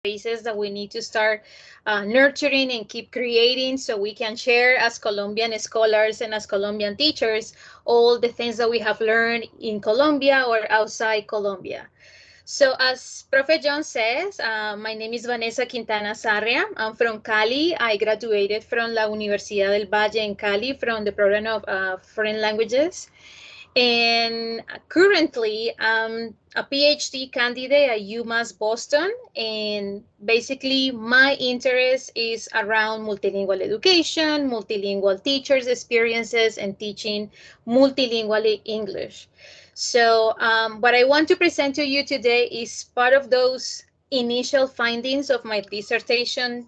spaces that we need to start nurturing and keep creating so we can share as Colombian scholars and as Colombian teachers all the things that we have learned in Colombia or outside Colombia. So as Prof. John says, my name is Vanessa Quintana Sarria. I'm from Cali. I graduated from La Universidad del Valle in Cali from the program of foreign languages. And currently, I'm a PhD candidate at UMass Boston. And basically, my interest is around multilingual education, multilingual teachers' experiences, and teaching multilingually English. So what I want to present to you today is part of those initial findings of my dissertation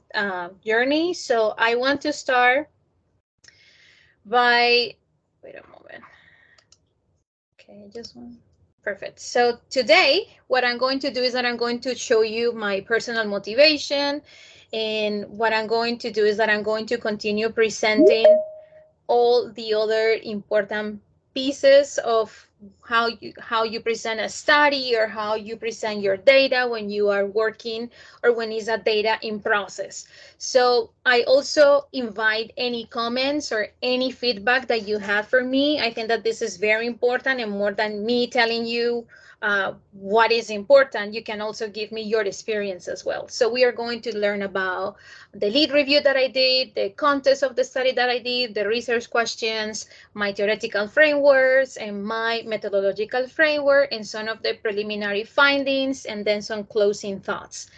journey. So I want to start by, wait a moment. Okay, just one. Perfect. So today, what I'm going to do is that I'm going to show you my personal motivation. And what I'm going to do is that I'm going to continue presenting all the other important pieces of how you present a study or how you present your data when you are working or when it's a data in process. So I also invite any comments or any feedback that you have for me. I think that this is very important, and more than me telling you what is important, you can also give me your experience as well. So we are going to learn about the lead review that I did, the context of the study that I did, the research questions, my theoretical frameworks, and my methodological framework, and some of the preliminary findings, and then some closing thoughts.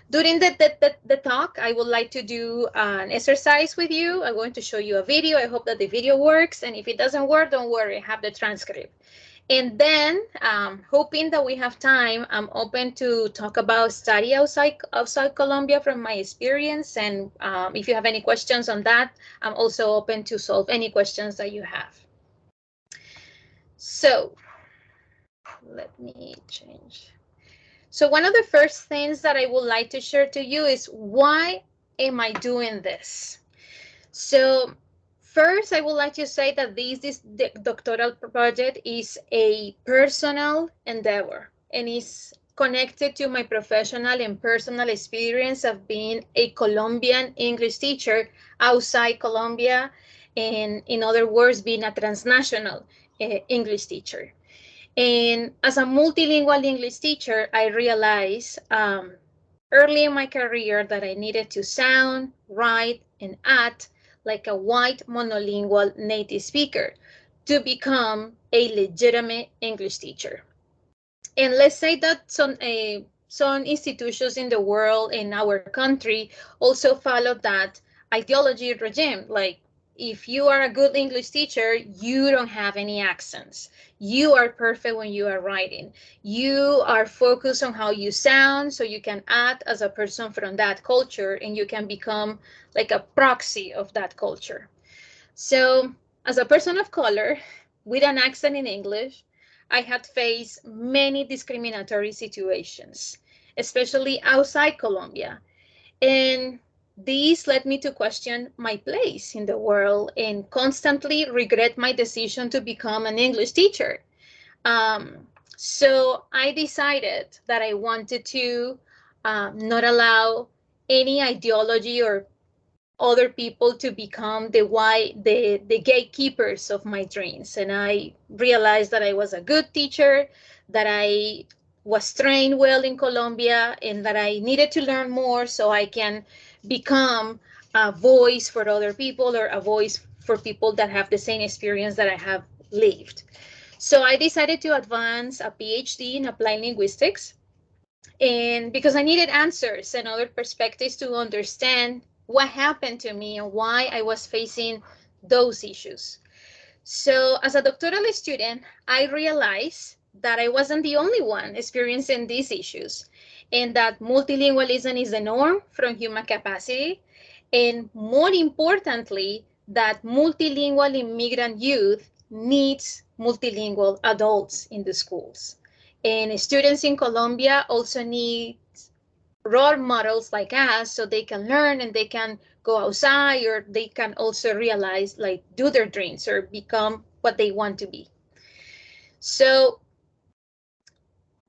During the talk, I would like to do an exercise with you. I'm going to show you a video. I hope that the video works. And if it doesn't work, don't worry, I have the transcript. And then, hoping that we have time, I'm open to talk about study outside Colombia from my experience. And if you have any questions on that, I'm also open to solve any questions that you have. So let me change. So one of the first things that I would like to share to you is, why am I doing this? So first, I would like to say that this doctoral project is a personal endeavor and is connected to my professional and personal experience of being a Colombian English teacher outside Colombia, and in other words, being a transnational English teacher. And as a multilingual English teacher, I realized early in my career that I needed to sound, write, and act like a white monolingual native speaker to become a legitimate English teacher. And let's say that some institutions in the world, in our country, also follow that ideology regime. Like, if you are a good English teacher, you don't have any accents. You are perfect when you are writing. You are focused on how you sound, so you can act as a person from that culture, and you can become like a proxy of that culture. So as a person of color with an accent in English, I had faced many discriminatory situations, especially outside Colombia. And these led me to question my place in the world and constantly regret my decision to become an English teacher. So I decided that I wanted to not allow any ideology or other people to become the gatekeepers of my dreams. And I realized that I was a good teacher, that I was trained well in Colombia, and that I needed to learn more so I can become a voice for other people, or a voice for people that have the same experience that I have lived. So I decided to advance a PhD in applied linguistics, and because I needed answers and other perspectives to understand what happened to me and why I was facing those issues. So as a doctoral student, I realized that I wasn't the only one experiencing these issues, and that multilingualism is the norm from human capacity, and more importantly, that multilingual immigrant youth needs multilingual adults in the schools. And students in Colombia also need role models like us, so they can learn and they can go outside, or they can also realize, like, do their dreams or become what they want to be. So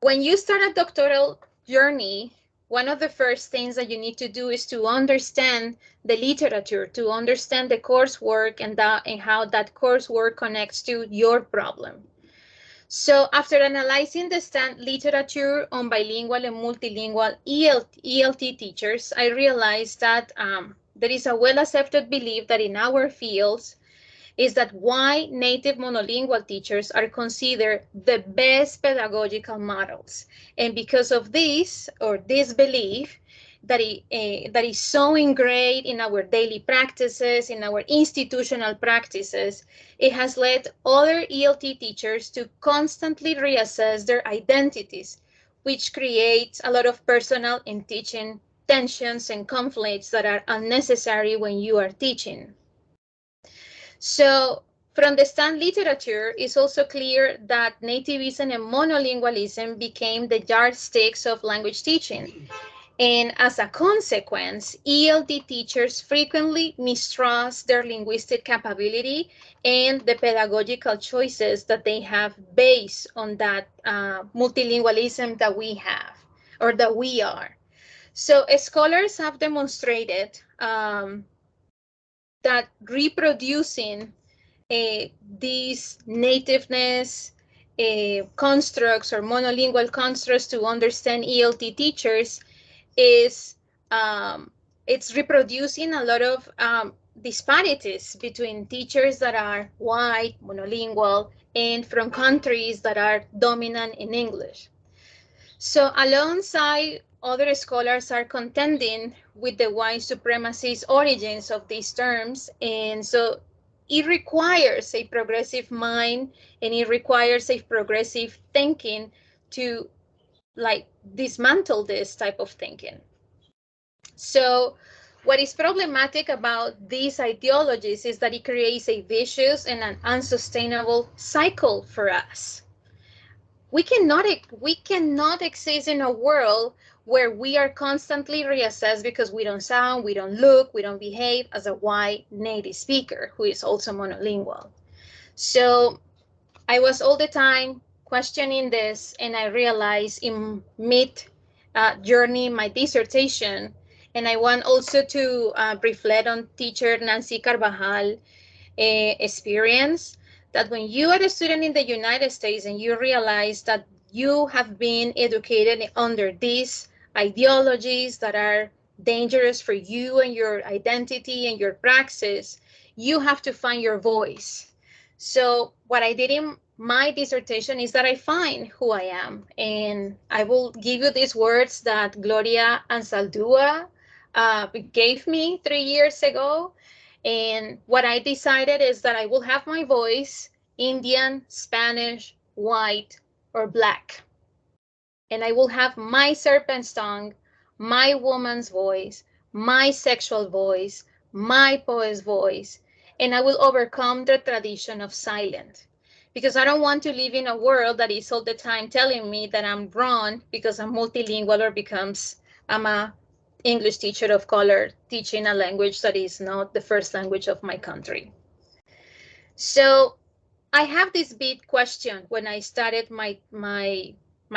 when you start a doctoral journey, one of the first things that you need to do is to understand the literature, to understand the coursework and how that coursework connects to your problem. So after analyzing the STAND literature on bilingual and multilingual ELT teachers, I realized that there is a well-accepted belief that in our fields is that why native monolingual teachers are considered the best pedagogical models. And because of this, or this belief, that is so ingrained in our daily practices, in our institutional practices, it has led other ELT teachers to constantly reassess their identities, which creates a lot of personal and teaching tensions and conflicts that are unnecessary when you are teaching. So from the STAND literature, it's also clear that nativism and monolingualism became the yardsticks of language teaching. And as a consequence, ELT teachers frequently mistrust their linguistic capability and the pedagogical choices that they have based on that multilingualism that we have or that we are. So scholars have demonstrated that reproducing these nativeness constructs or monolingual constructs to understand ELT teachers is it's reproducing a lot of disparities between teachers that are white, monolingual, and from countries that are dominant in English. So alongside other scholars are contending with the white supremacist origins of these terms. And so it requires a progressive mind and it requires a progressive thinking to like dismantle this type of thinking. So what is problematic about these ideologies is that it creates a vicious and an unsustainable cycle for us. We cannot exist in a world where we are constantly reassessed because we don't sound, we don't look, we don't behave as a white native speaker who is also monolingual. So I was all the time questioning this, and I realized in mid journey my dissertation, and I want also to reflect on teacher Nancy Carvajal experience, that when you are a student in the United States and you realize that you have been educated under these ideologies that are dangerous for you and your identity and your praxis, you have to find your voice. So what I did in my dissertation is that I find who I am. And I will give you these words that Gloria Ansaldúa gave me 3 years ago. And what I decided is that I will have my voice, Indian, Spanish, white, or black. And I will have my serpent's tongue, my woman's voice, my sexual voice, my poet's voice, and I will overcome the tradition of silence. Because I don't want to live in a world that is all the time telling me that I'm wrong because I'm multilingual or because I'm a English teacher of color teaching a language that is not the first language of my country. So I have this big question when I started my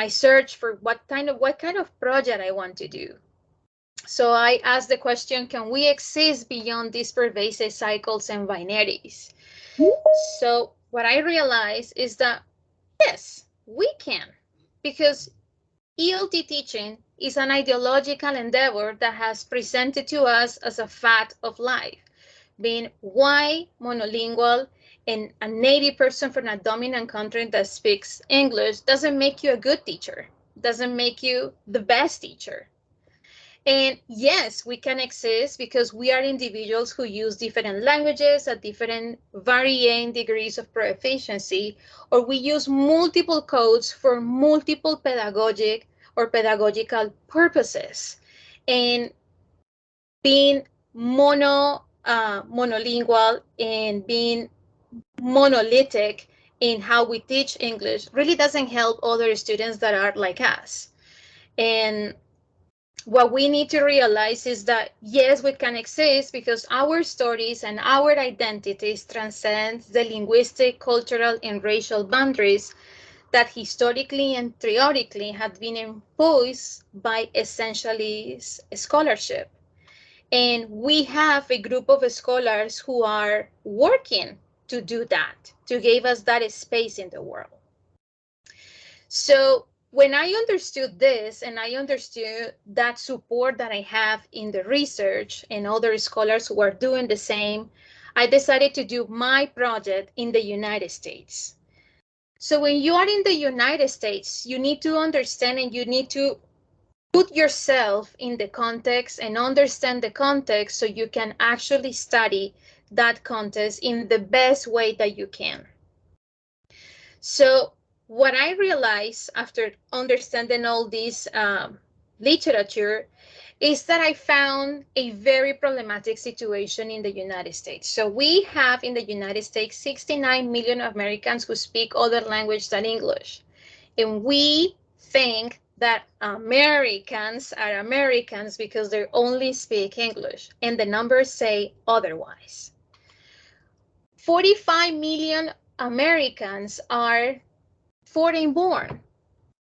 search for what kind of project I want to do. So I asked the question, can we exist beyond these pervasive cycles and binaries? So what I realized is that yes, we can, because ELT teaching is an ideological endeavor that has presented to us as a fact of life. Being white, monolingual, and a native person from a dominant country that speaks English doesn't make you a good teacher, doesn't make you the best teacher. And yes, we can exist because we are individuals who use different languages at different varying degrees of proficiency, or we use multiple codes for multiple pedagogic or pedagogical purposes. And being monolingual and being monolithic in how we teach English really doesn't help other students that are like us. And what we need to realize is that yes, we can exist because our stories and our identities transcend the linguistic, cultural, and racial boundaries that historically and theoretically had been imposed by essentialist scholarship. And we have a group of scholars who are working to do that, to give us that space in the world. So when I understood this and I understood that support that I have in the research and other scholars who are doing the same, I decided to do my project in the United States. So when you are in the United States, you need to understand and you need to put yourself in the context and understand the context so you can actually study that context in the best way that you can. So what I realized after understanding all this literature is that I found a very problematic situation in the United States. So we have in the United States 69 million Americans who speak other language than English. And we think that Americans are Americans because they only speak English, and the numbers say otherwise. 45 million Americans are foreign born,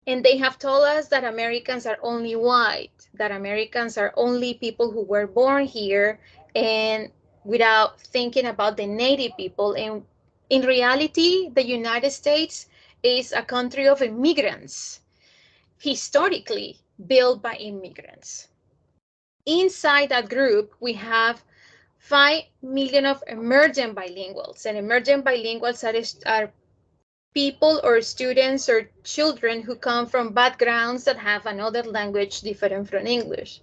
and they have told us that Americans are only white, that Americans are only people who were born here and without thinking about the native people. And in reality, the United States is a country of immigrants, historically built by immigrants. Inside that group, we have 5 million of emergent bilinguals, and emergent bilinguals are people or students or children who come from backgrounds that have another language different from English.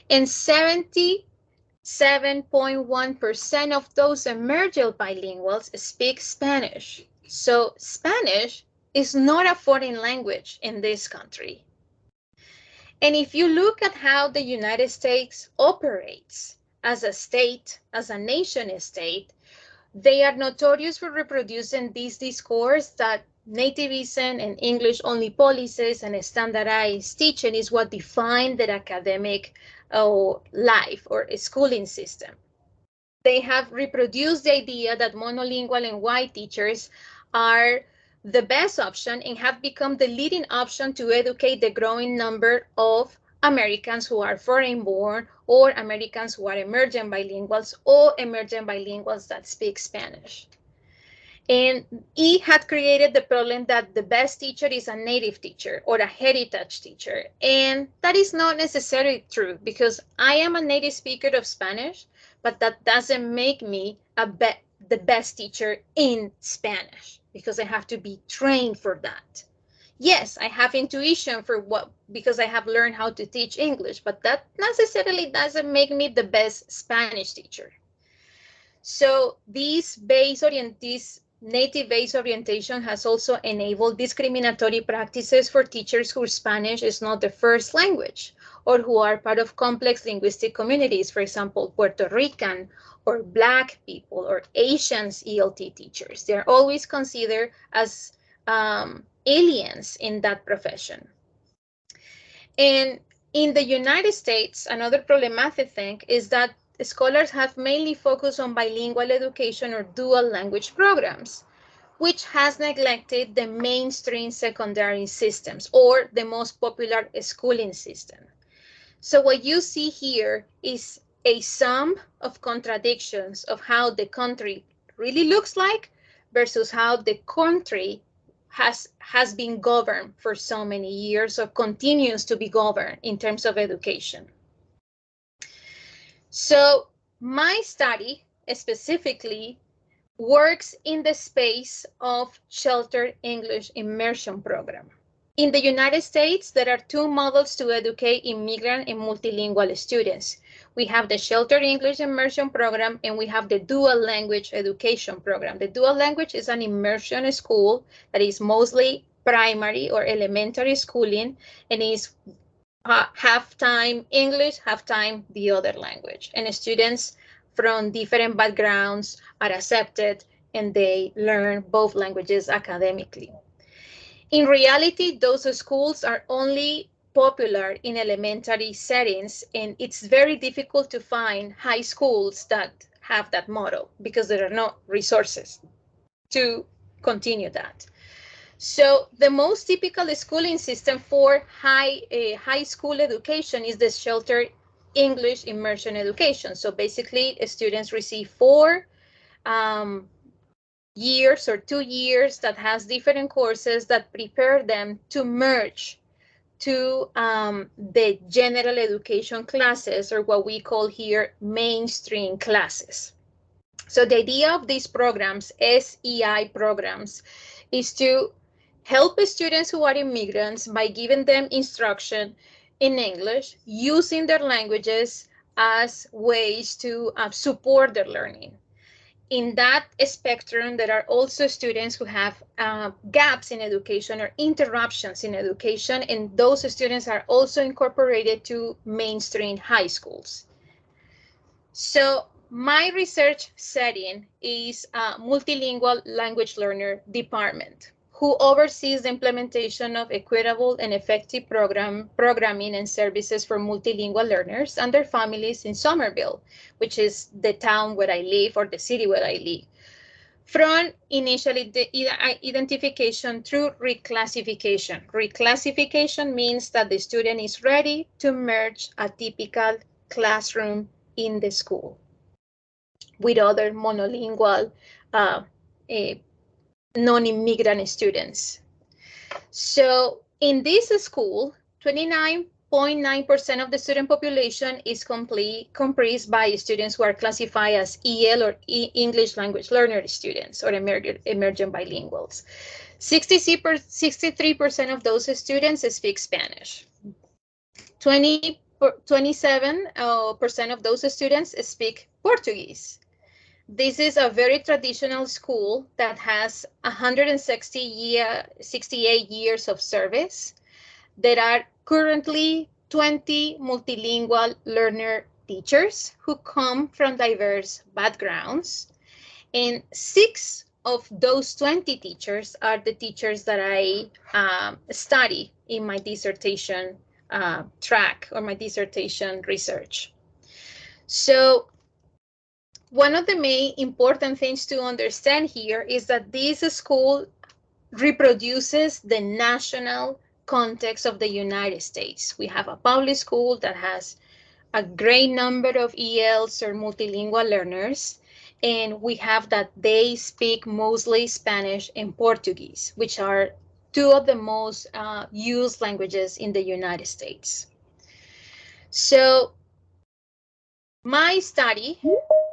And 77.1% of those emergent bilinguals speak Spanish. So Spanish is not a foreign language in this country. And if you look at how the United States operates as a state, as a nation state, they are notorious for reproducing this discourse that nativism and English-only policies and standardized teaching is what define their academic life or schooling system. They have reproduced the idea that monolingual and white teachers are the best option and have become the leading option to educate the growing number of Americans who are foreign born or Americans who are emergent bilinguals or emergent bilinguals that speak Spanish. And it had created the problem that the best teacher is a native teacher or a heritage teacher. And that is not necessarily true because I am a native speaker of Spanish, but that doesn't make me the best teacher in Spanish because I have to be trained for that. Yes, I have intuition because I have learned how to teach English, but that necessarily doesn't make me the best Spanish teacher. So this native-based orientation has also enabled discriminatory practices for teachers whose Spanish is not their first language or who are part of complex linguistic communities, for example, Puerto Rican or Black people or Asians ELT teachers. They're always considered as aliens in that profession. And in the United States, another problematic thing is that scholars have mainly focused on bilingual education or dual language programs, which has neglected the mainstream secondary systems or the most popular schooling system. So what you see here is a sum of contradictions of how the country really looks like versus how the country has been governed for so many years or continues to be governed in terms of education. So my study specifically works in the space of sheltered English immersion program. In the United States, there are two models to educate immigrant and multilingual students. We have the Sheltered English Immersion Program and we have the Dual Language Education Program. The Dual Language is an immersion school that is mostly primary or elementary schooling and is half-time English, half-time the other language. And students from different backgrounds are accepted and they learn both languages academically. In reality, those schools are only popular in elementary settings, and it's very difficult to find high schools that have that model because there are no resources to continue that. So the most typical schooling system for high school education is the sheltered English immersion education. So basically, students receive 4 um, years or 2 years that has different courses that prepare them to merge to the general education classes, or what we call here mainstream classes. So the idea of these programs, SEI programs, is to help students who are immigrants by giving them instruction in English using their languages as ways to support their learning. In that spectrum, there are also students who have gaps in education or interruptions in education, and those students are also incorporated to mainstream high schools. So my research setting is a multilingual language learner department who oversees the implementation of equitable and effective programming and services for multilingual learners and their families in Somerville, which is the town where I live or the city where I live. From initially the identification through reclassification. Reclassification means that the student is ready to merge a typical classroom in the school with other monolingual non-immigrant students. So in this school, 29.9% of the student population is comprised by students who are classified as EL or English language learner students or emergent bilinguals. 63% of those students speak Spanish. 27% of those students speak Portuguese. This is a very traditional school that has 168 years of service. There are currently 20 multilingual learner teachers who come from diverse backgrounds. And 6 of those 20 teachers are the teachers that I study in my dissertation track or my dissertation research. So one of the main important things to understand here is that this school reproduces the national context of the United States. We have a public school that has a great number of ELs or multilingual learners, and we have that they speak mostly Spanish and Portuguese, which are 2 of the most used languages in the United States. So my study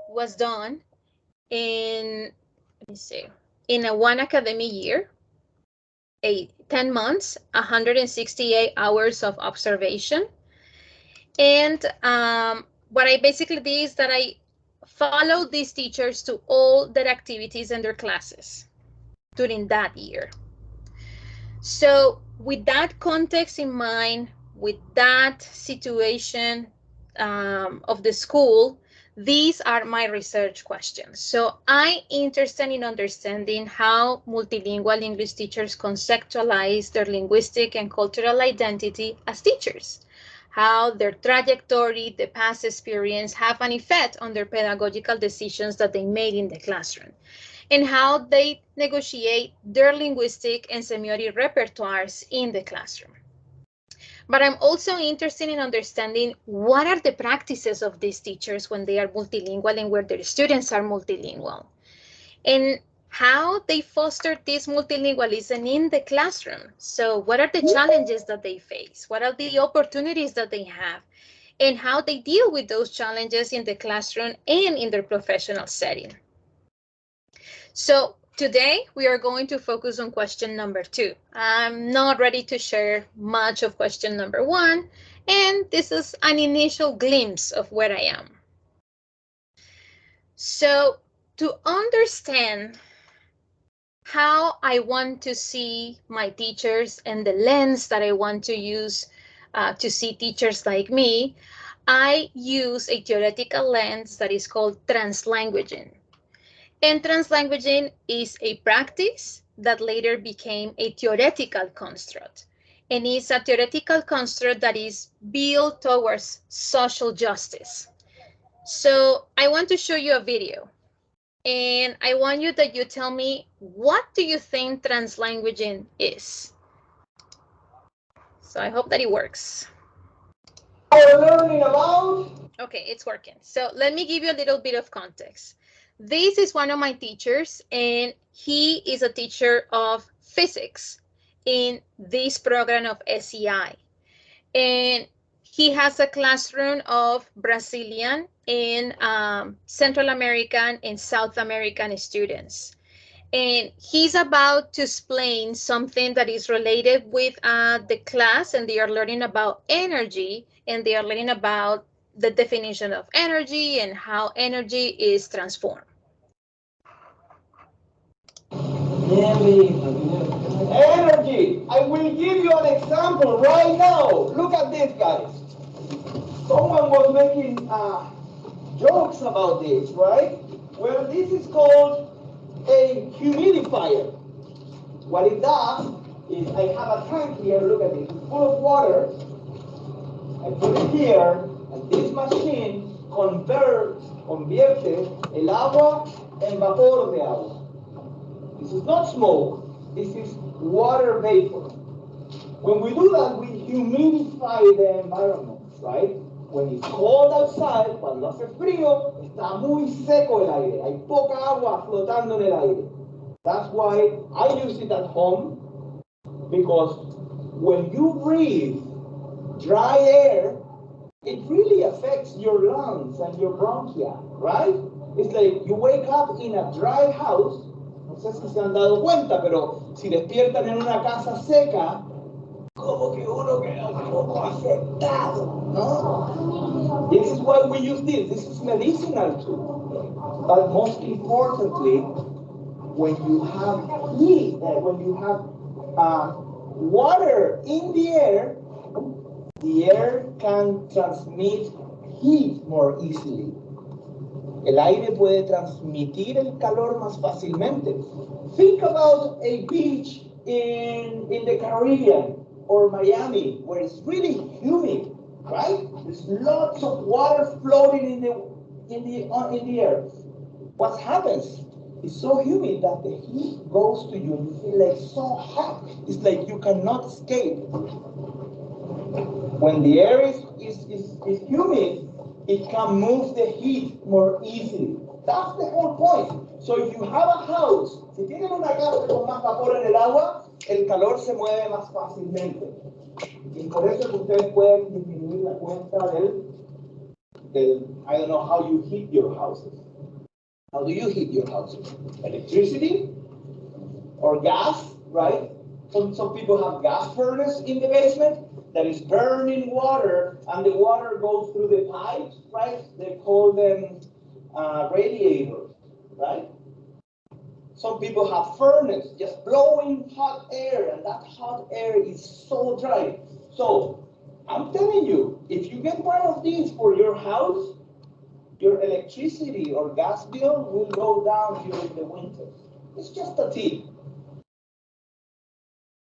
was done in, let me see, in a 1 academic year, 10 months, 168 hours of observation. And what I basically did is that I followed these teachers to all their activities and their classes during that year. So with that context in mind, with that situation of the school, these are my research questions. So I'm interested in understanding how multilingual English teachers conceptualize their linguistic and cultural identity as teachers, how their trajectory, the past experience have an effect on their pedagogical decisions that they made in the classroom, and how they negotiate their linguistic and semiotic repertoires in the classroom. But I'm also interested in understanding what are the practices of these teachers when they are multilingual and where their students are multilingual, and how they foster this multilingualism in the classroom. So what are the challenges that they face? What are the opportunities that they have? And how they deal with those challenges in the classroom and in their professional setting. So today we are going to focus on question number 2. I'm not ready to share much of question number 1, and this is an initial glimpse of where I am. So to understand how I want to see my teachers and the lens that I want to use to see teachers like me, I use a theoretical lens that is called translanguaging. And translanguaging is a practice that later became a theoretical construct. And it's a theoretical construct that is built towards social justice. So I want to show you a video. and I want you that you tell me, what do you think translanguaging is? So I hope that it works. We're learning about. Okay, it's working. So let me give you a little bit of context. This is one of my teachers, and he is a teacher of physics in this program of SEI. And he has a classroom of Brazilian and Central American and South American students. And he's about to explain something that is related with the class, and they are learning about energy, and they are learning about the definition of energy and how energy is transformed. Energy. I will give you an example right now. Look at this, guys. Someone was making jokes about this, right? Well, this is called a humidifier. What it does is I have a tank here, look at it, it's full of water. I put it here, and this machine convierte el agua en vapor de agua. This is not smoke, this is water vapor. When we do that, we humidify the environment, right? When it's cold outside, cuando hace frío, está muy seco el aire. Hay poca agua flotando en el aire. That's why I use it at home, because when you breathe dry air, it really affects your lungs and your bronchia, right? It's like you wake up in a dry house. No sé si se han dado cuenta, pero si despiertan en una casa seca, como que uno queda un poco afectado, ¿no? This is why we use this. This is medicinal too. But most importantly, when you have heat, when you have water in the air can transmit heat more easily. El aire puede transmitir el calor más fácilmente. Think about a beach in the Caribbean or Miami, where it's really humid, right? There's lots of water floating in the air. What happens? It's so humid that the heat goes to you and you feel like so hot. It's like you cannot escape. When the air is humid, it can move the heat more easily. That's the whole point. So if you have a house, si tienen una casa con más vapor en el agua, el calor se mueve más fácilmente. Y por eso que ustedes pueden disminuir la cuenta del I don't know how you heat your houses. How do you heat your houses? Electricity or gas, right? Some people have gas furnace in the basement that is burning water, and the water goes through the pipes, right? They call them radiators, right? Some people have furnace just blowing hot air, and that hot air is so dry. So I'm telling you, if you get one of these for your house, your electricity or gas bill will go down during the winter. It's just a tip.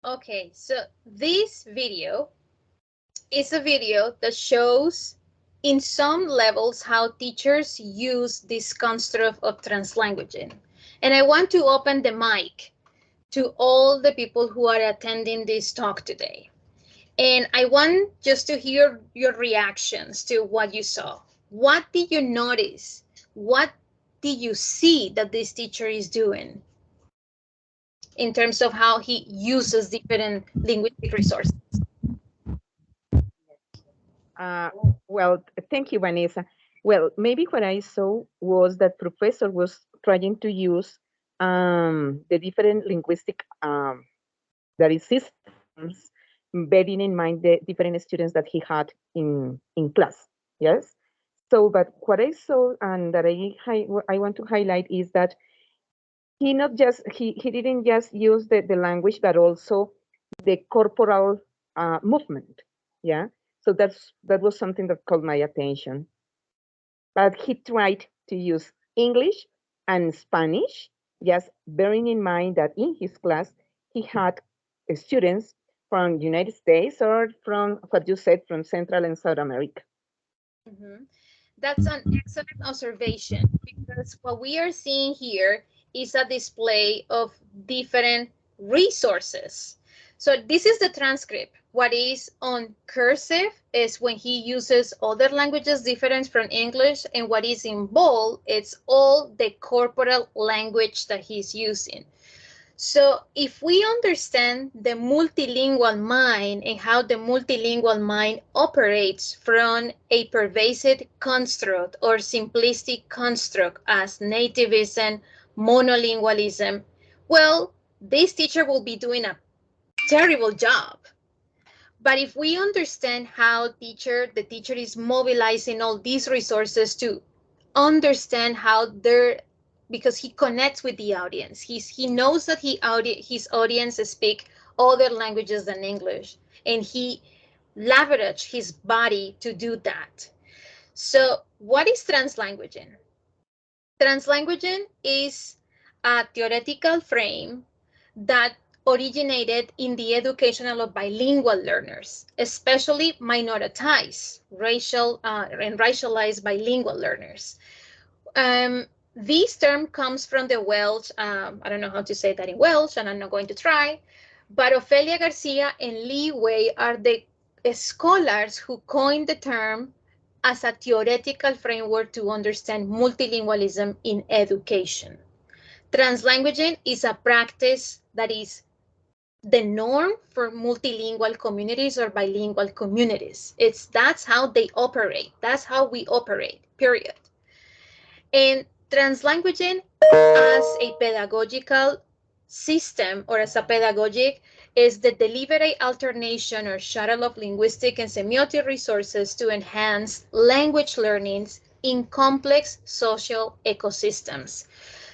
Okay, so this video is a video that shows in some levels how teachers use this construct of translanguaging. And I want to open the mic to all the people who are attending this talk today. And I want just to hear your reactions to what you saw. What did you notice? What did you see that this teacher is doing in terms of how he uses different linguistic resources? Uh, well, thank you, Vanessa. Well, maybe what I saw was that professor was trying to use the different linguistic that is systems, bearing in mind the different students that he had in class. Yes. So, but what I saw and that I want to highlight is that he didn't just use the language, but also the corporal movement. Yeah. So that was something that caught my attention. But he tried to use English and Spanish, just bearing in mind that in his class he had students from United States or from what you said from Central and South America. Mm-hmm. That's an excellent observation, because what we are seeing here is a display of different resources. So this is the transcript. What is on cursive is when he uses other languages different from English, and what is in bold, it's all the corporal language that he's using. So if we understand the multilingual mind and how the multilingual mind operates from a pervasive construct or simplistic construct as nativism, monolingualism, well, this teacher will be doing a terrible job. But if we understand how the teacher is mobilizing all these resources to understand how they're, because he connects with the audience. He knows that his audience speak other languages than English, and he leverage his body to do that. So what is translanguaging? Translanguaging is a theoretical frame that originated in the education of bilingual learners, especially minoritized, and racialized bilingual learners. This term comes from the Welsh, I don't know how to say that in Welsh, and I'm not going to try, but Ofelia Garcia and Lee Wei are the scholars who coined the term as a theoretical framework to understand multilingualism in education. Translanguaging is a practice that is the norm for multilingual communities or bilingual communities. That's how they operate. That's how we operate, period. And translanguaging as a pedagogical system or as a pedagogic is the deliberate alternation or shuttle of linguistic and semiotic resources to enhance language learnings in complex social ecosystems.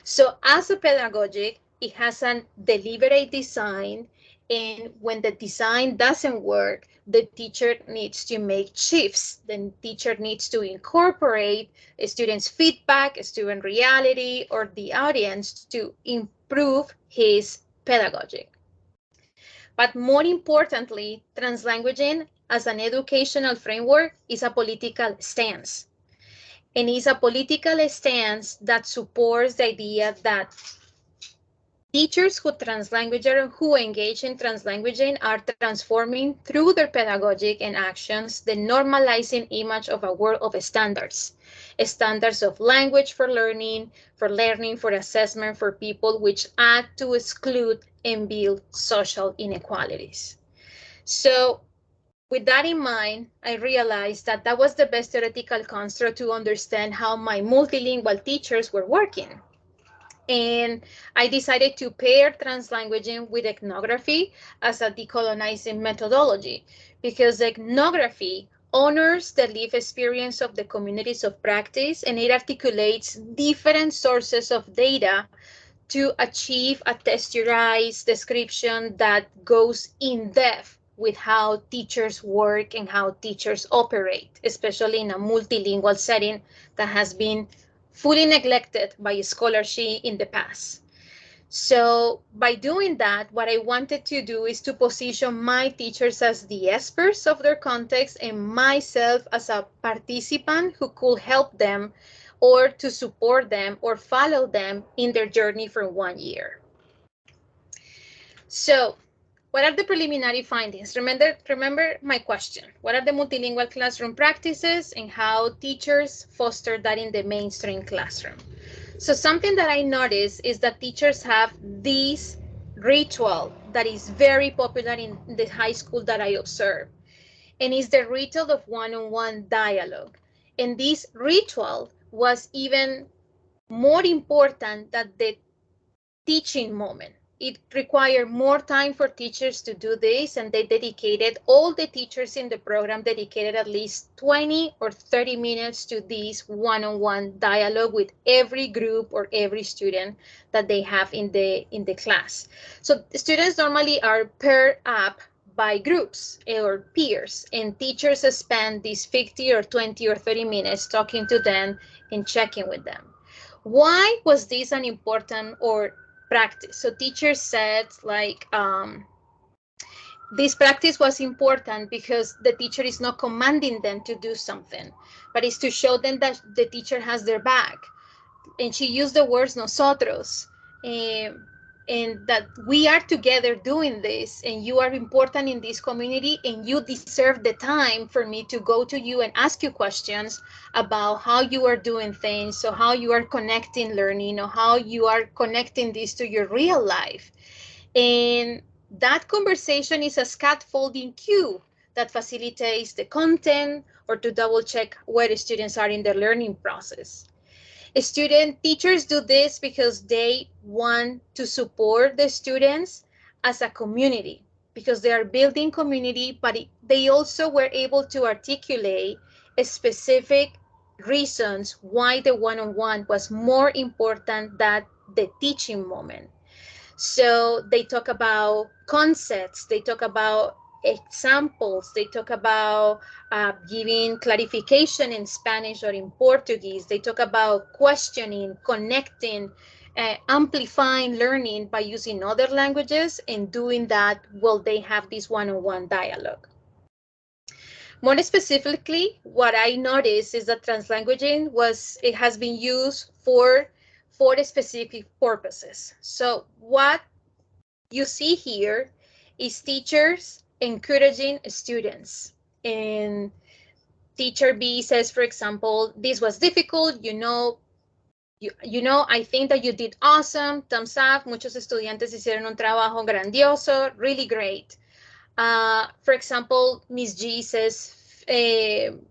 So as a pedagogic, it has a deliberate design, and when the design doesn't work, the teacher needs to make shifts. The teacher needs to incorporate a student's feedback, a student reality, or the audience to improve his pedagogy. But more importantly, translanguaging as an educational framework is a political stance. And is a political stance that supports the idea that teachers who translanguage or who engage in translanguaging are transforming through their pedagogic and actions the normalizing image of a world of standards. Standards of language for learning, for assessment, for people, which act to exclude and build social inequalities. So with that in mind, I realized that that was the best theoretical construct to understand how my multilingual teachers were working. And I decided to pair translanguaging with ethnography as a decolonizing methodology, because ethnography honors the lived experience of the communities of practice, and it articulates different sources of data to achieve a texturized description that goes in depth with how teachers work and how teachers operate, especially in a multilingual setting that has been fully neglected by scholarship in the past. So by doing that, what I wanted to do is to position my teachers as the experts of their context and myself as a participant who could help them or to support them or follow them in their journey for 1 year. So what are the preliminary findings? Remember my question. What are the multilingual classroom practices and how teachers foster that in the mainstream classroom? So something that I noticed is that teachers have this ritual that is very popular in the high school that I observe, and it's the ritual of one-on-one dialogue. And this ritual was even more important than the teaching moment. It required more time for teachers to do this, and they dedicated, all the teachers in the program dedicated at least 20 or 30 minutes to this one-on-one dialogue with every group or every student that they have in the class. So the students normally are paired up by groups or peers, and teachers spend these 50 or 20 or 30 minutes talking to them and checking with them. Why was this an important or practice? So teachers said, like, This practice was important because the teacher is not commanding them to do something, but it's to show them that the teacher has their back. And she used the words nosotros, and that we are together doing this, and you are important in this community, and you deserve the time for me to go to you and ask you questions about how you are doing things, so how you are connecting learning, or how you are connecting this to your real life. And that conversation is a scaffolding cue that facilitates the content or to double check where the students are in their learning process. Teachers do this because they want to support the students as a community, because they are building community, but they also were able to articulate specific reasons why the one-on-one was more important than the teaching moment. So they talk about concepts, they talk about examples, they talk about giving clarification in Spanish or in Portuguese, they talk about questioning, connecting, amplifying learning by using other languages, and doing that while they have this one-on-one dialogue. More specifically, what I noticed is that translanguaging has been used for specific purposes. So what you see here is teachers encouraging students. And teacher B says, for example, this was difficult, I think that you did awesome, thumbs up, muchos estudiantes hicieron un trabajo grandioso, really great. For example, Miss G says,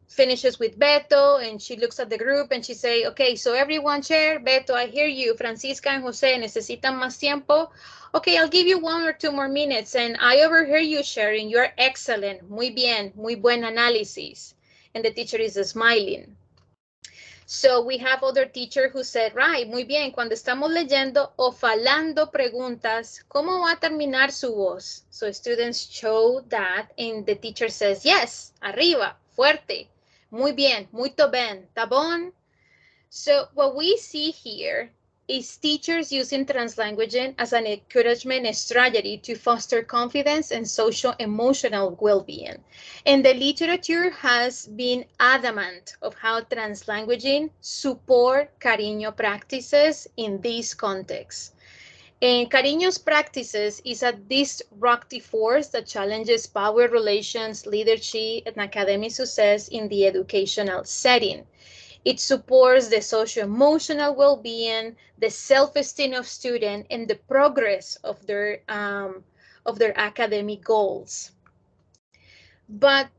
finishes with Beto, and she looks at the group and she say, okay, so everyone share. Beto, I hear you. Francisca and Jose necesitan más tiempo. Okay, I'll give you 1 or 2 more minutes. And I overhear you sharing. You're excellent. Muy bien. Muy buen análisis. And the teacher is smiling. So we have other teacher who said, right, muy bien, cuando estamos leyendo o falando preguntas, ¿cómo va a terminar su voz? So students show that, and the teacher says, yes, arriba, fuerte, muy bien, muito bem, tá bom? So what we see here is teachers using translanguaging as an encouragement strategy to foster confidence and social emotional well-being. And the literature has been adamant of how translanguaging support cariño practices in this context. And cariño's practices is a disruptive force that challenges power relations, leadership, and academic success in the educational setting. It supports the socio-emotional well-being, the self-esteem of students, and the progress of their academic goals. But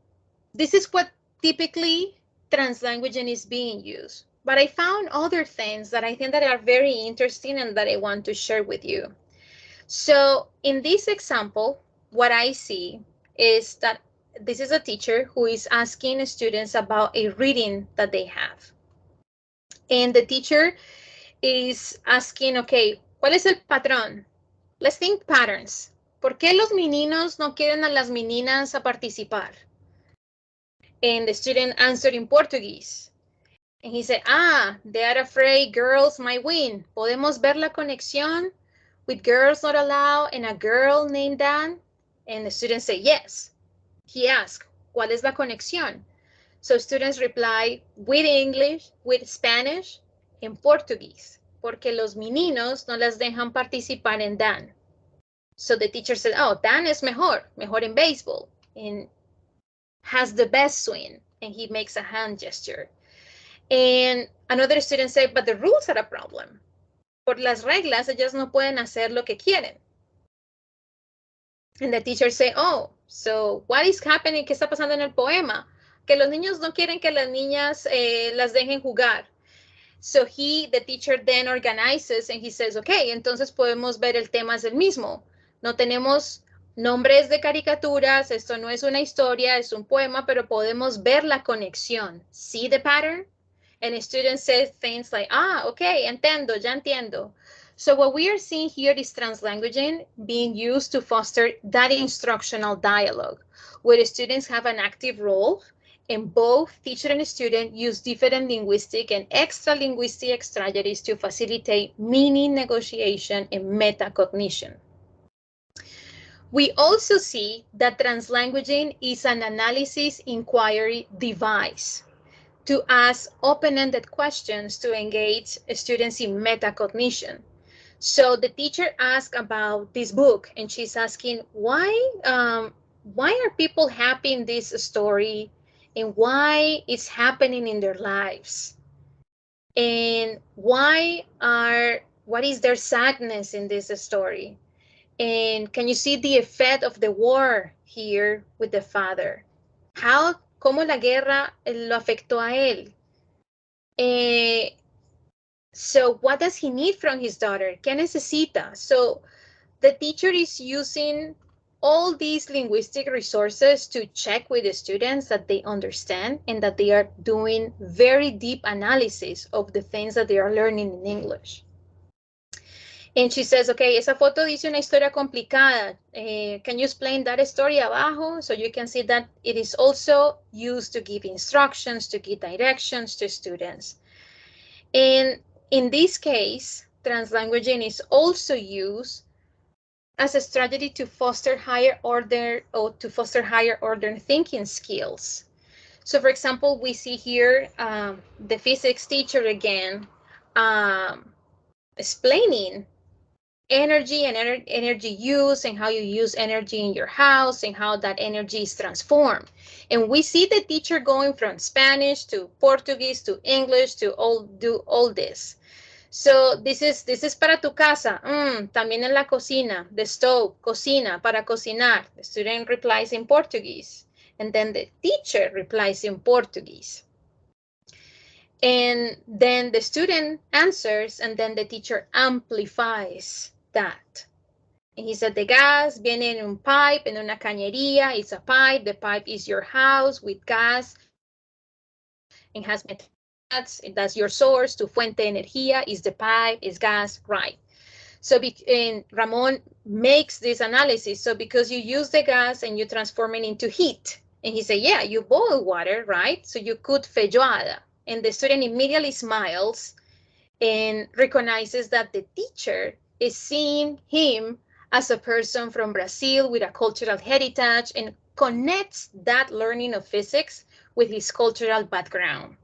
this is what typically translanguaging is being used. But I found other things that I think that are very interesting and that I want to share with you. So in this example, what I see is that this is a teacher who is asking students about a reading that they have. And the teacher is asking, okay, ¿cuál es el patrón? Let's think patterns. ¿Por qué los meninos no quieren a las meninas a participar? And the student answered in Portuguese. And he said, they are afraid girls might win. ¿Podemos ver la conexión with girls not allowed and a girl named Dan? And the student said, yes. He asked, ¿cuál es la conexión? So students reply with English, with Spanish, and Portuguese, porque los meninos no las dejan participar en Dan. So the teacher said, Dan es mejor en baseball, and has the best swing, and he makes a hand gesture. And another student said, but the rules are a problem. Por las reglas, ellas no pueden hacer lo que quieren. And the teacher said, so what is happening? ¿Qué está pasando en el poema? Que los niños no quieren que las niñas las dejen jugar. So the teacher then organizes and he says, okay, entonces podemos ver el tema es el mismo. No tenemos nombres de caricaturas, esto no es una historia, es un poema, pero podemos ver la conexión. See the pattern? And a student says things like, okay, entiendo, ya entiendo. So what we are seeing here is translanguaging being used to foster that instructional dialogue, where students have an active role, and both teacher and student use different linguistic and extra-linguistic strategies to facilitate meaning negotiation and metacognition. We also see that translanguaging is an analysis inquiry device to ask open-ended questions to engage students in metacognition. So the teacher asked about this book, and she's asking why are people happy in this story, and why it's happening in their lives, and what is their sadness in this story, and can you see the effect of the war here with the father? Cómo la guerra lo afectó a él. Eh, so what does he need from his daughter? ¿Qué necesita? So the teacher is using all these linguistic resources to check with the students that they understand and that they are doing very deep analysis of the things that they are learning in English. And she says, okay, esa foto dice una historia complicada. Can you explain that story abajo? So you can see that it is also used to give instructions, to give directions to students. And in this case, translanguaging is also used as a strategy to foster higher order thinking skills. So for example, we see here the physics teacher again explaining energy and energy use and how you use energy in your house and how that energy is transformed. And we see the teacher going from Spanish to Portuguese to English to do all this. So this is para tu casa. También en la cocina, the stove, cocina, para cocinar. The student replies in Portuguese, and then the teacher replies in Portuguese. And then the student answers, and then the teacher amplifies that. And he said the gas viene en un pipe, en una cañería. It's a pipe. The pipe is your house with gas. It has metal. That's your source. Tu fuente de energía is the pipe, is gas, right? So and Ramon makes this analysis. So because you use the gas and you transform it into heat. And he said, yeah, you boil water, right? So you cook feijoada. And the student immediately smiles and recognizes that the teacher is seeing him as a person from Brazil with a cultural heritage and connects that learning of physics with his cultural background.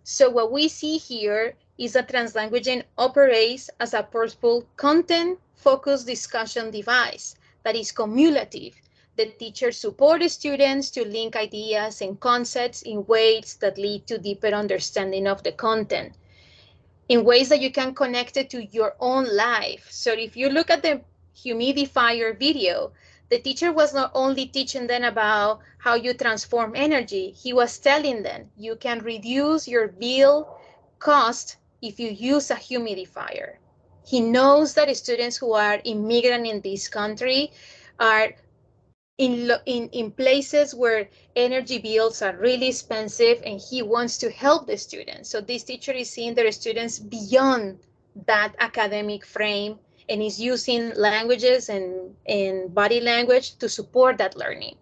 So what we see here is that translanguaging operates as a purposeful content-focused discussion device that is cumulative. The teachers support students to link ideas and concepts in ways that lead to deeper understanding of the content, in ways that you can connect it to your own life. So if you look at the humidifier video, the teacher was not only teaching them about how you transform energy, he was telling them you can reduce your bill cost if you use a humidifier. He knows that students who are immigrant in this country are in places where energy bills are really expensive, and he wants to help the students. So this teacher is seeing their students beyond that academic frame and is using languages and body language to support that learning.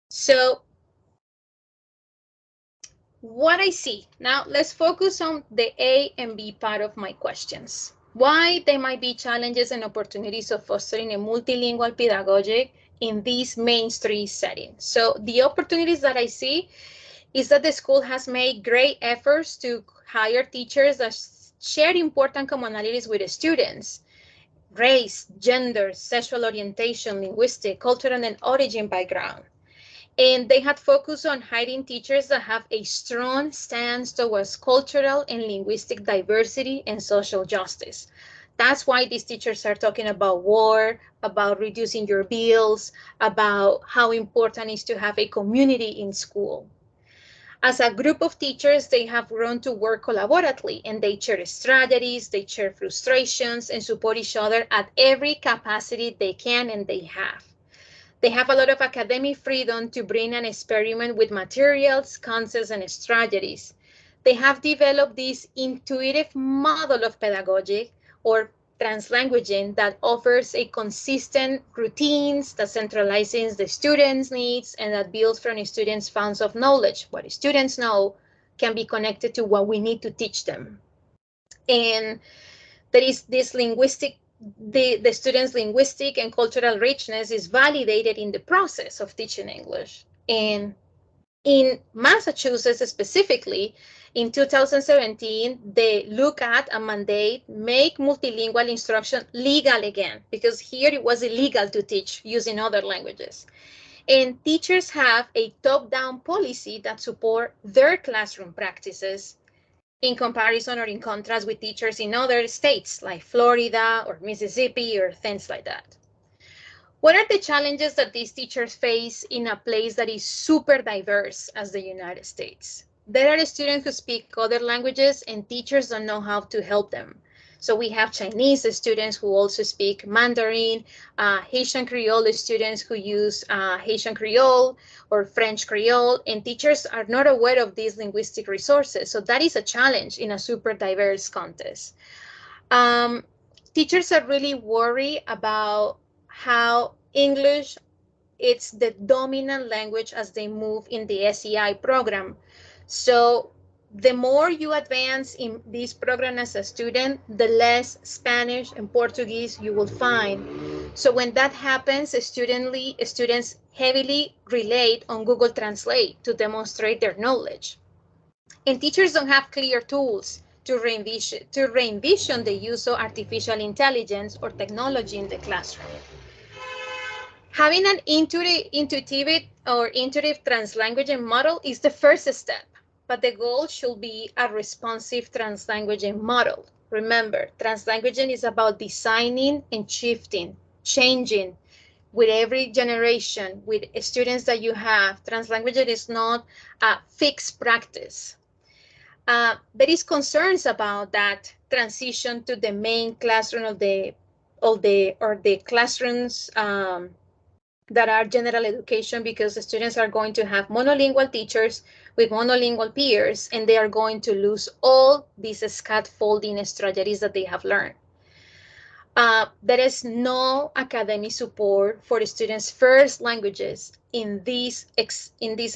So what I see, now let's focus on the A and B part of my questions. Why there might be challenges and opportunities of fostering a multilingual pedagogy in these mainstream settings. So the opportunities that I see is that the school has made great efforts to hire teachers that share important commonalities with the students: race, gender, sexual orientation, linguistic, cultural, and origin background. And they had focused on hiring teachers that have a strong stance towards cultural and linguistic diversity and social justice. That's why these teachers are talking about war, about reducing your bills, about how important it is to have a community in school. As a group of teachers, they have grown to work collaboratively, and they share strategies, they share frustrations, and support each other at every capacity they can and they have. They have a lot of academic freedom to bring and experiment with materials, concepts, and strategies. They have developed this intuitive model of pedagogy, or translanguaging, that offers a consistent routines that centralizes the students' needs and that builds from students' funds of knowledge. What students know can be connected to what we need to teach them. And there is this linguistic the student's linguistic and cultural richness is validated in the process of teaching English. And in Massachusetts specifically, in 2017, they look at a mandate, make multilingual instruction legal again, because here it was illegal to teach using other languages. And teachers have a top-down policy that support their classroom practices in comparison or in contrast with teachers in other states like Florida or Mississippi or things like that. What are the challenges that these teachers face in a place that is super diverse as the United States? There are students who speak other languages and teachers don't know how to help them. So we have Chinese students who also speak Mandarin, Haitian Creole students who use Haitian Creole or French Creole, and teachers are not aware of these linguistic resources. So that is a challenge in a super diverse context. Teachers are really worried about how English it's the dominant language as they move in the SEI program. So the more you advance in this program as a student, the less Spanish and Portuguese you will find. So when that happens, students heavily rely on Google Translate to demonstrate their knowledge. And teachers don't have clear tools to re-envision the use of artificial intelligence or technology in the classroom. Having an intuitive translanguaging model is the first step, but the goal should be a responsive translanguaging model. Remember, translanguaging is about designing and shifting, changing with every generation, with students that you have. Translanguaging is not a fixed practice. There is concerns about that transition to the main classroom of the classrooms that are general education, because the students are going to have monolingual teachers with monolingual peers, and they are going to lose all these scaffolding strategies that they have learned. There is no academic support for the students' first languages in this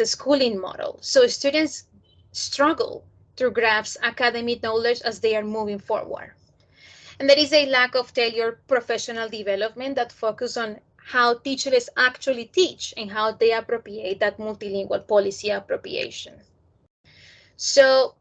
schooling model. So students struggle to grasp academic knowledge as they are moving forward. And there is a lack of tailored professional development that focus on how teachers actually teach and how they appropriate that multilingual policy appropriation. So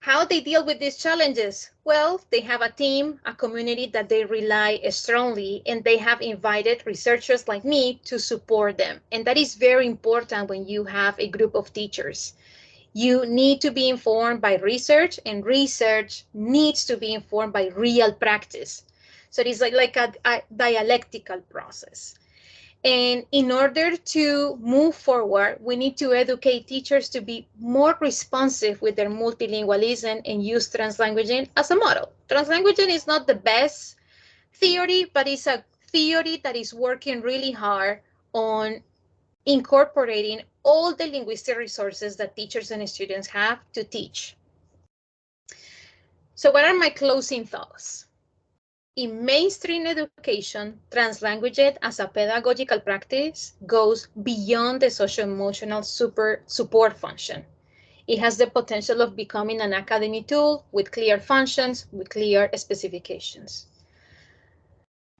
how they deal with these challenges? Well, they have a team, a community that they rely strongly, and they have invited researchers like me to support them. And that is very important when you have a group of teachers. You need to be informed by research, and research needs to be informed by real practice. So it is like a dialectical process. And in order to move forward, we need to educate teachers to be more responsive with their multilingualism and use translanguaging as a model. Translanguaging is not the best theory, but it's a theory that is working really hard on incorporating all the linguistic resources that teachers and students have to teach. So what are my closing thoughts? In mainstream education, translanguaging as a pedagogical practice goes beyond the social-emotional support function. It has the potential of becoming an academic tool with clear functions, with clear specifications.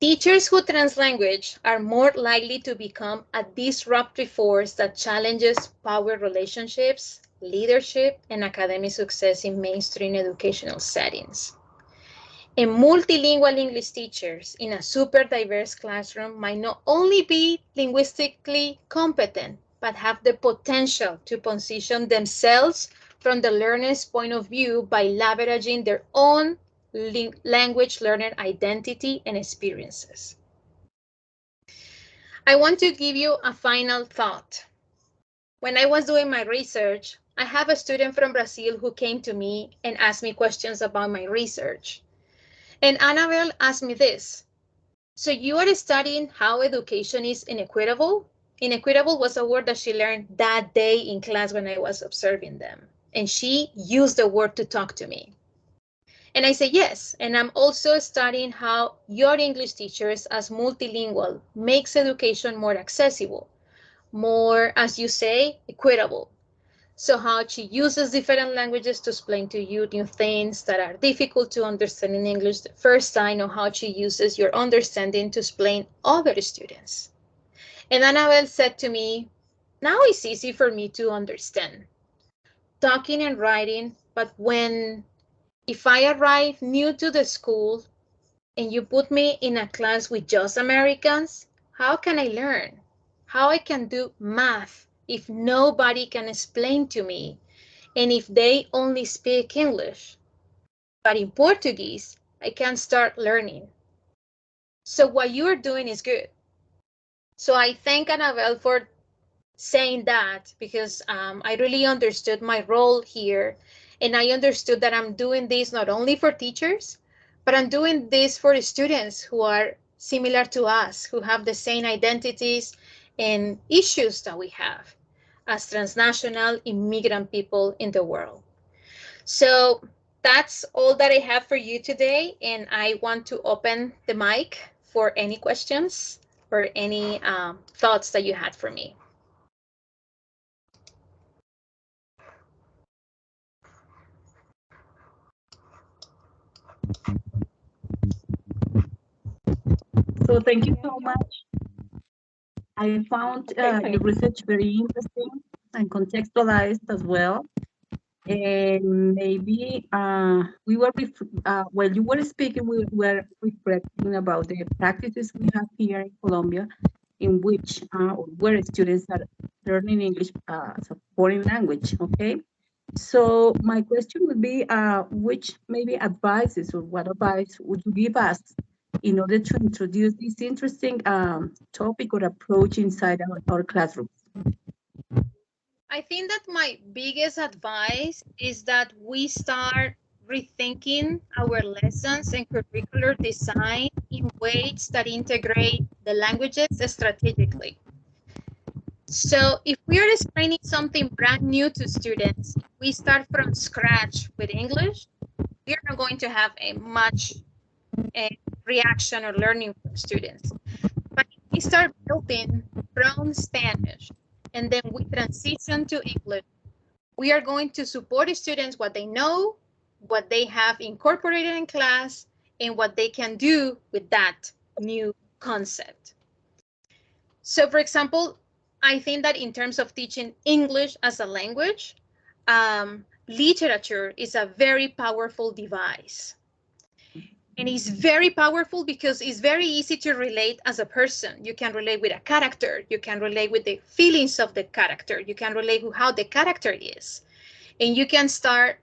Teachers who translanguage are more likely to become a disruptive force that challenges power relationships, leadership, and academic success in mainstream educational settings. And multilingual English teachers in a super diverse classroom might not only be linguistically competent, but have the potential to position themselves from the learner's point of view by leveraging their own language learner identity and experiences. I want to give you a final thought. When I was doing my research, I have a student from Brazil who came to me and asked me questions about my research. And Annabelle asked me this: so you are studying how education is inequitable? Inequitable was a word that she learned that day in class when I was observing them. And she used the word to talk to me. And I say, yes, and I'm also studying how your English teachers as multilingual makes education more accessible, more, as you say, equitable. So how she uses different languages to explain to you new things that are difficult to understand in English the first time, or how she uses your understanding to explain other students. And Annabelle said to me, now it's easy for me to understand talking and writing, but if I arrive new to the school and you put me in a class with just Americans, how can I learn? How I can do math if nobody can explain to me and if they only speak English? But in Portuguese, I can start learning. So what you're doing is good. So I thank Annabelle for saying that, because I really understood my role here, and I understood that I'm doing this not only for teachers, but I'm doing this for students who are similar to us, who have the same identities and issues that we have as transnational immigrant people in the world. So that's all that I have for you today, and I want to open the mic for any questions or any thoughts that you had for me. So thank you so much. I found your research very interesting and contextualized as well. And maybe while you were speaking, we were reflecting about the practices we have here in Colombia, in which where students are learning English as a foreign language. Okay, so my question would be, which maybe advices or what advice would you give us in order to introduce this interesting topic or approach inside our classrooms? I think that my biggest advice is that we start rethinking our lessons and curricular design in ways that integrate the languages strategically. So if we are explaining something brand new to students, we start from scratch with English, we are not going to have a much reaction or learning from students. But if we start building from Spanish and then we transition to English, we are going to support students what they know, what they have incorporated in class, and what they can do with that new concept. So for example, I think that in terms of teaching English as a language, literature is a very powerful device. And it's very powerful because it's very easy to relate as a person. You can relate with a character. You can relate with the feelings of the character. You can relate with how the character is. And you can start,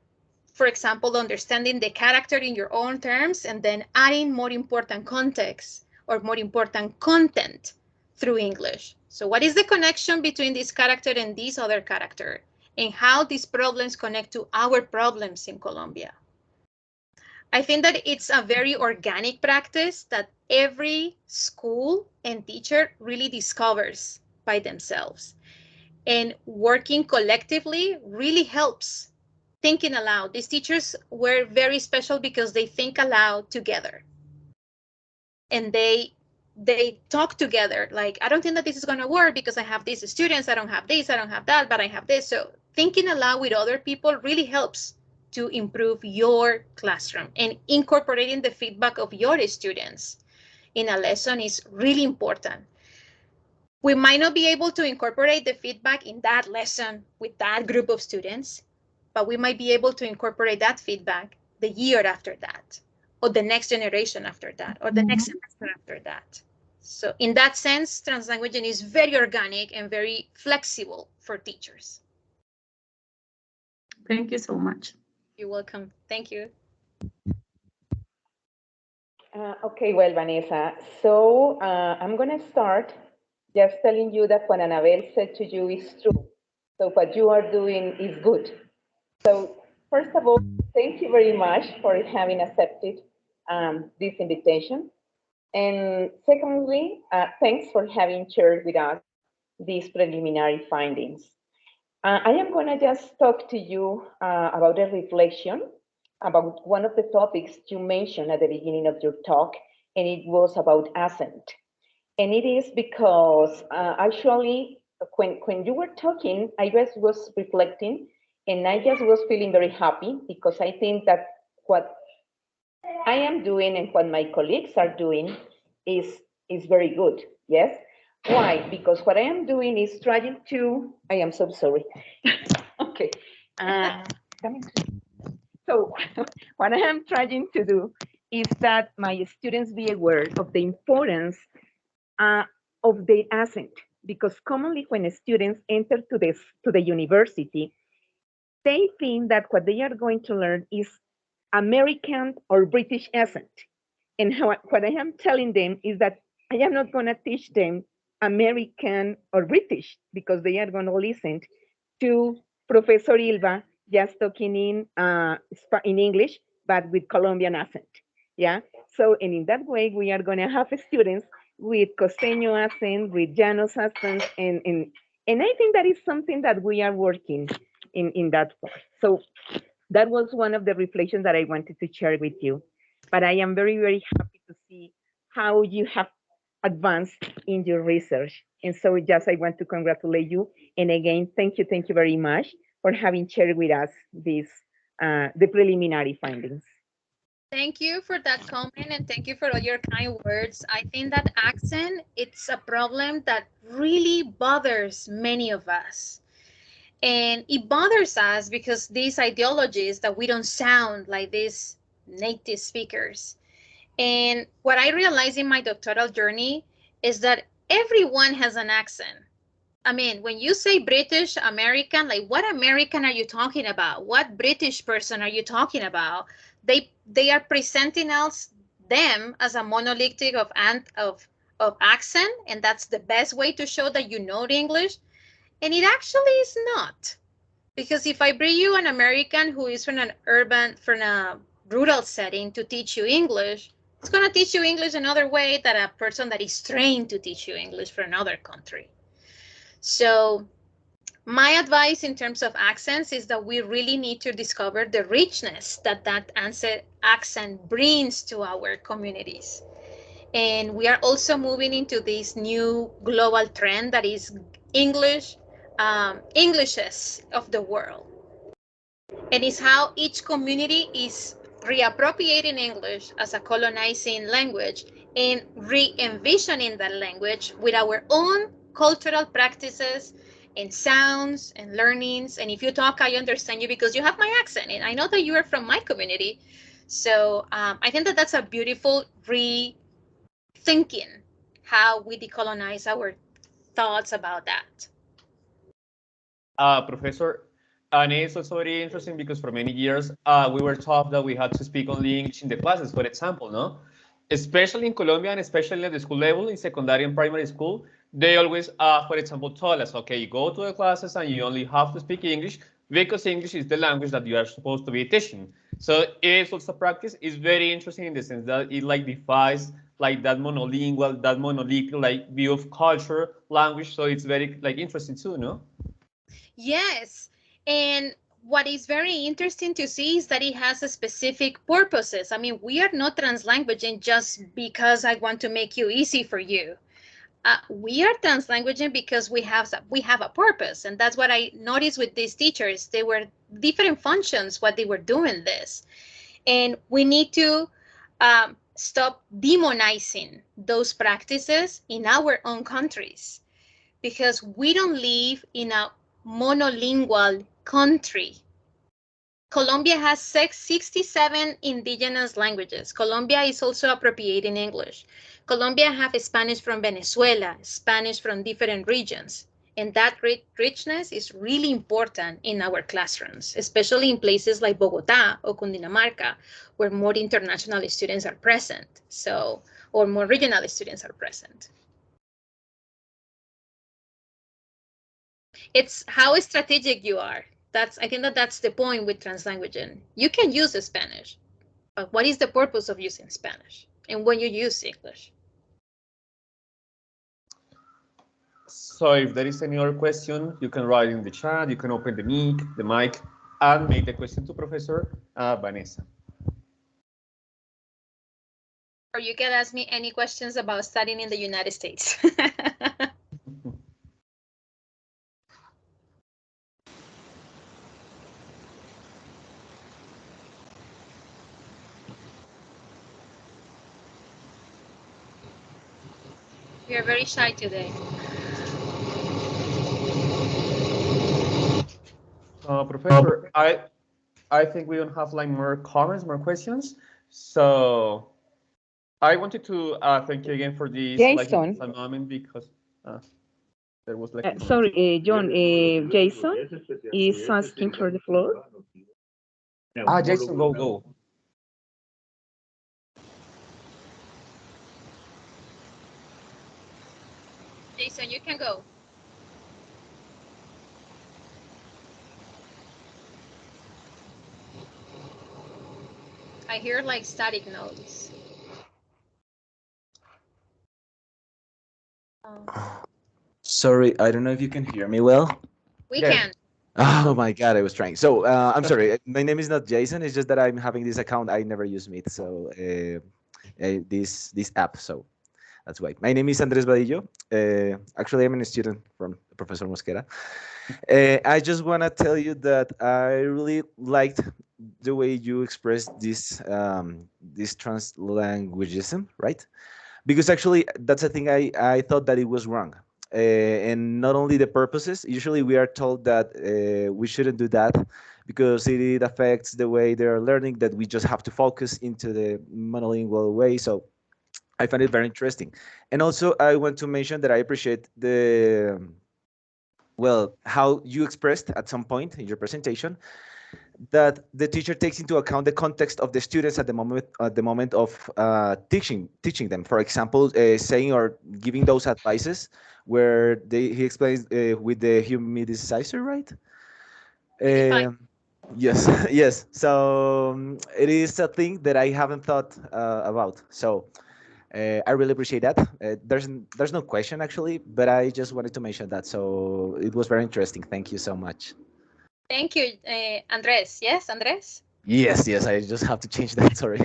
for example, understanding the character in your own terms and then adding more important context or more important content through English. So what is the connection between this character and this other character? And how these problems connect to our problems in Colombia? I think that it's a very organic practice that every school and teacher really discovers by themselves. And working collectively really helps. Thinking aloud. These teachers were very special because they think aloud together. And they talk together. Like, I don't think that this is going to work because I have these students, I don't have this, I don't have that, but I have this. So thinking aloud with other people really helps to improve your classroom, and incorporating the feedback of your students in a lesson is really important. We might not be able to incorporate the feedback in that lesson with that group of students, but we might be able to incorporate that feedback the year after that, or the next generation after that, or the next semester after that. So in that sense, translanguaging is very organic and very flexible for teachers. Thank you so much. You're welcome. Thank you. Okay, well, Vanessa, so I'm going to start just telling you that what Annabelle said to you is true. So what you are doing is good. So first of all, thank you very much for having accepted this invitation. And secondly, thanks for having shared with us these preliminary findings. I am going to just talk to you about a reflection about one of the topics you mentioned at the beginning of your talk, and it was about accent. And it is because actually when you were talking, I just was reflecting, and I just was feeling very happy because I think that what I am doing and what my colleagues are doing is very good. Yes. Why? Because what I am doing is trying to. I am so sorry. Okay. Uh, so what I am trying to do is that my students be aware of the importance uh, of the accent, because commonly when students enter to the university, they think that what they are going to learn is American or British accent. And what I am telling them is that I am not going to teach them American or British, because they are going to listen to Professor Ilva just talking in English, but with Colombian accent. Yeah. So, and in that way, we are going to have students with costeño accent, with Llanos accent, and I think that is something that we are working in that part. So that was one of the reflections that I wanted to share with you. But I am very, very happy to see how you have advanced in your research. And so just I want to congratulate you. And again, thank you very much for having shared with us this the preliminary findings. Thank you for that comment and thank you for all your kind words. I think that accent, it's a problem that really bothers many of us. And it bothers us because these ideologies that we don't sound like these native speakers. And what I realized in my doctoral journey is that everyone has an accent. I mean, when you say British American, like what American are you talking about? What British person are you talking about? They are presenting us them as a monolithic of accent, and that's the best way to show that you know the English. And it actually is not. Because if I bring you an American who is from a rural setting to teach you English, it's going to teach you English another way than a person that is trained to teach you English for another country. So my advice in terms of accents is that we really need to discover the richness that accent brings to our communities. And we are also moving into this new global trend that is English, Englishes of the world. And it's how each community is reappropriating English as a colonizing language and re-envisioning that language with our own cultural practices and sounds and learnings. And if you talk, I understand you because you have my accent and I know that you are from my community. So I think that that's a beautiful rethinking how we decolonize our thoughts about that. Professor, and it's also very interesting because for many years we were taught that we had to speak only English in the classes, for example, no? Especially in Colombia and especially at the school level, in secondary and primary school, they always, for example, told us, okay, you go to the classes and you only have to speak English because English is the language that you are supposed to be teaching. So it's also practice is very interesting in the sense that it like defies like that monolingual, that monolithic like view of culture, language. So it's very like interesting too, no? Yes. And what is very interesting to see is that it has a specific purposes. I mean, we are not translanguaging just because I want to make you easy for you. We are translanguaging because we have a purpose, and that's what I noticed with these teachers. They were different functions what they were doing this, and we need to stop demonizing those practices in our own countries because we don't live in a monolingual country. Colombia has 67 indigenous languages. Colombia is also appropriating English. Colombia have Spanish from Venezuela, Spanish from different regions. And that richness is really important in our classrooms, especially in places like Bogota or Cundinamarca, where more international students are present. So, or more regional students are present. It's how strategic you are. I think that's the point with translanguaging. You can use Spanish, but what is the purpose of using Spanish? And when you use English? So if there is any other question, you can write in the chat, you can open the mic, and make the question to Professor Vanessa. Or you can ask me any questions about studying in the United States. We are very shy today. Professor, I think we don't have like more comments, more questions. So I wanted to thank you again for this like Jason, important moment because there was like a noise. sorry, John, Jason is asking for the floor. Jason, go. Jason, you can go. I hear like static noise. Sorry, I don't know if you can hear me well. We Yes. can. Oh my God, I was trying. So I'm sorry. My name is not Jason. It's just that I'm having this account. I never use Meet, so this app. So that's why. My name is Andres Vadillo. Actually, I'm a student from Professor Mosquera. I just want to tell you that I really liked the way you expressed this translanguagism, right? Because actually that's a thing I thought that it was wrong. And not only the purposes, usually we are told that we shouldn't do that because it affects the way they're learning, that we just have to focus into the monolingual way. So I find it very interesting. And also I want to mention that I appreciate well, how you expressed at some point in your presentation that the teacher takes into account the context of the students at the moment of teaching them. For example, saying or giving those advices where he explains with the humidicizer, right? Humidified. Yes, yes. So it is a thing that I haven't thought about. So I really appreciate that. There's no question actually, but I just wanted to mention that. So it was very interesting. Thank you so much. Thank you, Andres. Yes, Andres? Yes, yes. I just have to change that. Sorry.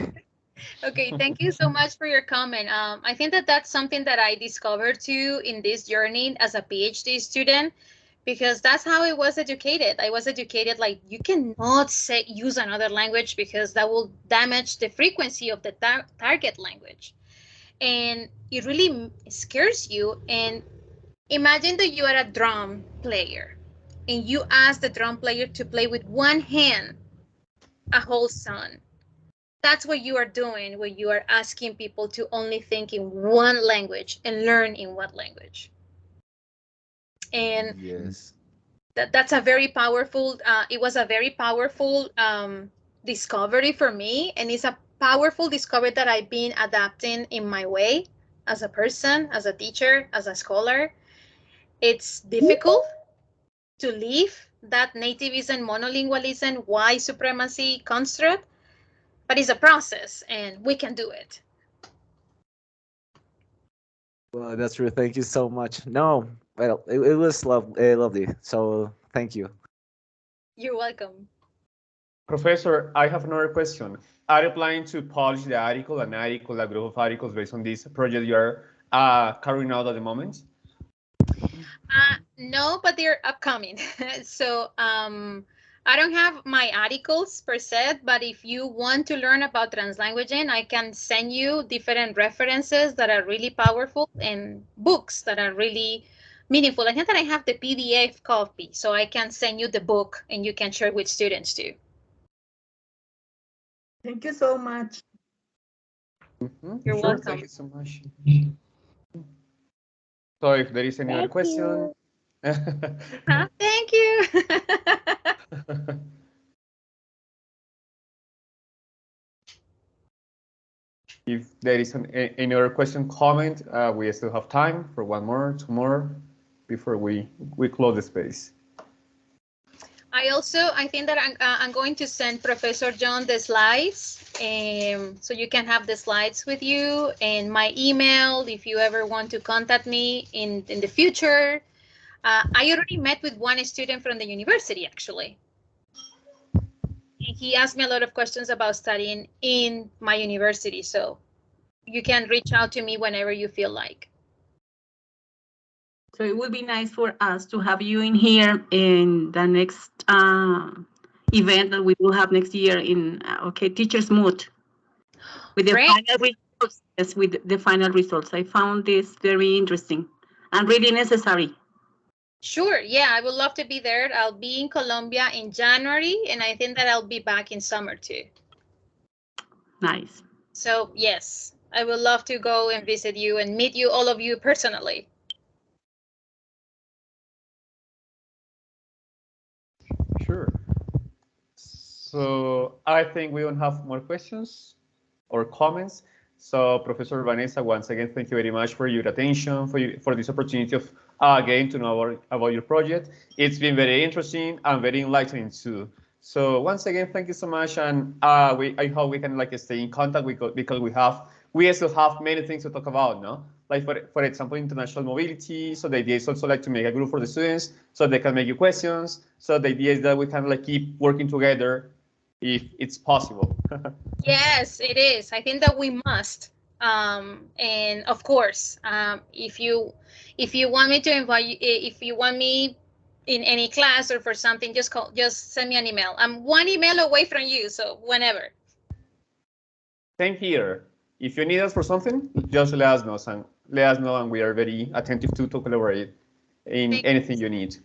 Okay, thank you so much for your comment. I think that that's something that I discovered too in this journey as a PhD student, because that's how I was educated. I was educated like you cannot use another language because that will damage the frequency of the target language, and it really scares you. And imagine that you are a drum player, and you ask the drum player to play with one hand a whole song. That's what you are doing when you are asking people to only think in one language and learn in what language. And Yes. that's a very powerful, it was a very powerful discovery for me. And it's a powerful discovery that I've been adapting in my way as a person, as a teacher, as a scholar. It's difficult to leave that nativism, monolingualism, white supremacy construct, but it's a process and we can do it. Well, that's true. Thank you so much. No, well, it was lovely. So thank you. You're welcome. Professor, I have another question. Are you planning to publish the article, an article, a group of articles based on this project you are carrying out at the moment? No, but they're upcoming. So I don't have my articles per se, but if you want to learn about translanguaging, I can send you different references that are really powerful and books that are really meaningful. I think that I have the PDF copy, so I can send you the book and you can share with students too. Thank you so much. You're Sure, welcome. thank you so much. So if there is any other question. Thank you. If there is any other question, comment, we still have time for one more, two more, before we close the space. I think that I'm going to send Professor John the slides, so you can have the slides with you, and my email if you ever want to contact me in the future. I already met with one student from the university actually. He asked me a lot of questions about studying in my university, so you can reach out to me whenever you feel like. So it would be nice for us to have you in here in the next event that we will have next year in Teachers Moot with the Great. final Yes, with the final results. I found this very interesting and really necessary. Sure, yeah, I would love to be there. I'll be in Colombia in January, and I think that I'll be back in summer too. Nice. So yes, I would love to go and visit you and meet you, all of you personally. Sure. So I think we don't have more questions or comments. So Professor Vanessa, once again, thank you very much for your attention, for this opportunity of getting to know about your project. It's been very interesting and very enlightening too. So once again, thank you so much, and I hope we can like stay in contact because we still have many things to talk about, no? Like for example, international mobility. So the idea is also like to make a group for the students so they can make you questions. So the idea is that we can like keep working together if it's possible. Yes, it is. I think that we must. And of course, if you want me to invite you, if you want me in any class or for something, just send me an email. I'm one email away from you, so whenever. Same here. If you need us for something, just let us know, and we are very attentive to collaborate in anything you need.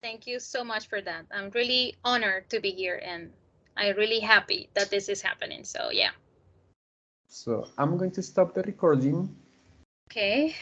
Thank you so much for that. I'm really honored to be here, and I'm really happy that this is happening. So yeah. So I'm going to stop the recording. Okay.